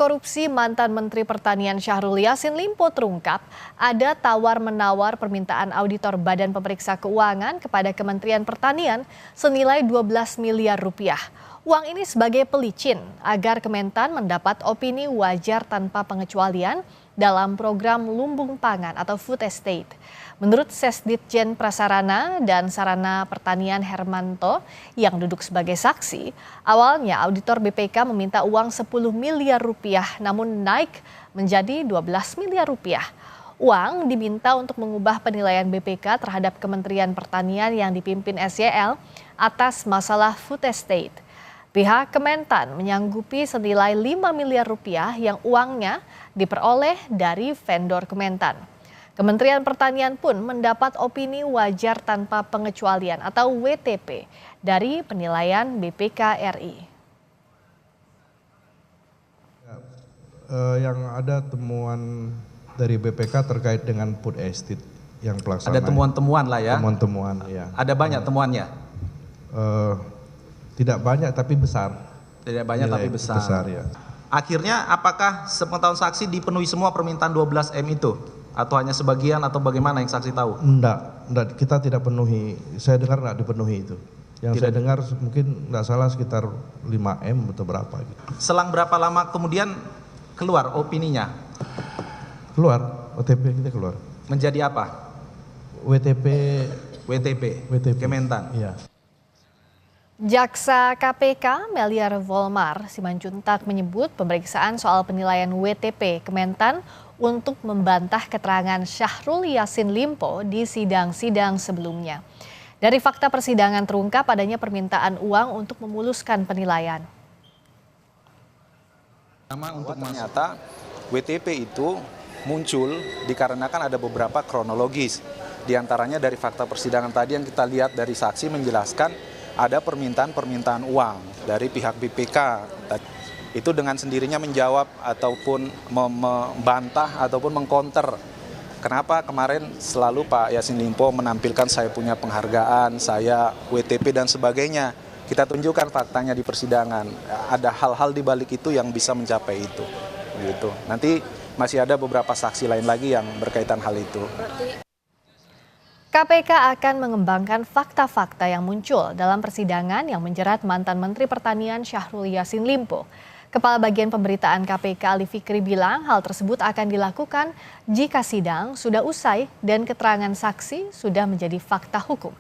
korupsi mantan Menteri Pertanian Syahrul Yassin Limpo terungkap, ada tawar-menawar permintaan auditor Badan Pemeriksa Keuangan kepada Kementerian Pertanian senilai 12 miliar rupiah. Uang ini sebagai pelicin agar Kementan mendapat opini wajar tanpa pengecualian dalam program lumbung pangan atau food estate. Menurut Sesditjen Prasarana dan Sarana Pertanian Hermanto yang duduk sebagai saksi, awalnya auditor BPK meminta uang 10 miliar rupiah namun naik menjadi 12 miliar rupiah. Uang diminta untuk mengubah penilaian BPK terhadap Kementerian Pertanian yang dipimpin SYL atas masalah food estate. Pihak Kementan menyanggupi senilai 5 miliar rupiah yang uangnya diperoleh dari vendor Kementan. Kementerian Pertanian pun mendapat opini wajar tanpa pengecualian atau WTP dari penilaian BPK RI. Yang ada temuan dari BPK terkait dengan food estate yang pelaksanaan. Ada temuan-temuan lah ya? Temuan-temuan, ya. Ada banyak temuannya? Tidak banyak tapi besar. Tidak banyak tapi besar. Besar, ya. Akhirnya apakah sepengetahuan saksi dipenuhi semua permintaan 12M itu? Atau hanya sebagian atau bagaimana yang saksi tahu? Enggak, kita tidak penuhi. Saya dengar enggak dipenuhi itu. Yang saya dengar mungkin enggak salah sekitar 5M atau berapa gitu. Selang berapa lama kemudian keluar opininya? Keluar, OTP kita keluar. Menjadi apa? WTP Kementan. Iya. Jaksa KPK Meliar Volmar Simanjuntak menyebut pemeriksaan soal penilaian WTP Kementan untuk membantah keterangan Syahrul Yassin Limpo di sidang-sidang sebelumnya. Dari fakta persidangan terungkap adanya permintaan uang untuk memuluskan penilaian. Ternyata WTP itu muncul dikarenakan ada beberapa kronologis. Di antaranya dari fakta persidangan tadi yang kita lihat dari saksi menjelaskan ada permintaan uang dari pihak BPK. Itu dengan sendirinya menjawab ataupun membantah ataupun mengkonter. Kenapa kemarin selalu Pak Yassin Limpo menampilkan saya punya penghargaan, saya WTP dan sebagainya. Kita tunjukkan faktanya di persidangan. Ada hal-hal di balik itu yang bisa mencapai itu. Gitu. Nanti masih ada beberapa saksi lain lagi yang berkaitan hal itu. KPK akan mengembangkan fakta-fakta yang muncul dalam persidangan yang menjerat mantan Menteri Pertanian Syahrul Yassin Limpo. Kepala Bagian Pemberitaan KPK Ali Fikri bilang hal tersebut akan dilakukan jika sidang sudah usai dan keterangan saksi sudah menjadi fakta hukum.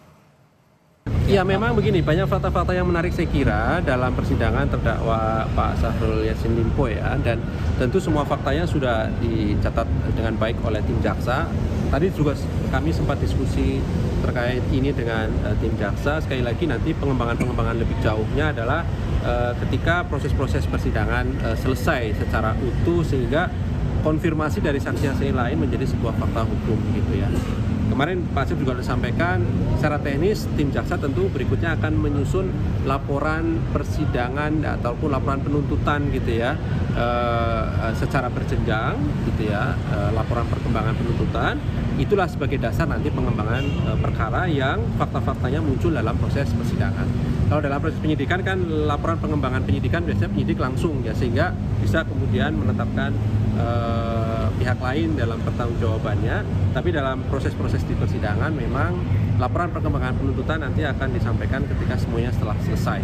Ya memang begini, banyak fakta-fakta yang menarik saya kira dalam persidangan terdakwa Pak Syahrul Yassin Limpo ya, dan tentu semua faktanya sudah dicatat dengan baik oleh tim jaksa. Tadi juga kami sempat diskusi terkait ini dengan tim jaksa. Sekali lagi nanti pengembangan lebih jauhnya adalah ketika proses-proses persidangan selesai secara utuh sehingga konfirmasi dari saksi-saksi lain menjadi sebuah fakta hukum gitu ya. Kemarin Pak Asep juga sudah sampaikan secara teknis tim jaksa tentu berikutnya akan menyusun laporan persidangan ataupun laporan penuntutan gitu ya secara berjenjang gitu ya, laporan perkembangan penuntutan itulah sebagai dasar nanti pengembangan perkara yang fakta-faktanya muncul dalam proses persidangan. Kalau dalam proses penyidikan kan laporan pengembangan penyidikan biasanya penyidik langsung ya, sehingga bisa kemudian menetapkan pihak lain dalam pertanggungjawabannya. Tapi dalam proses-proses di persidangan memang laporan perkembangan penuntutan nanti akan disampaikan ketika semuanya setelah selesai.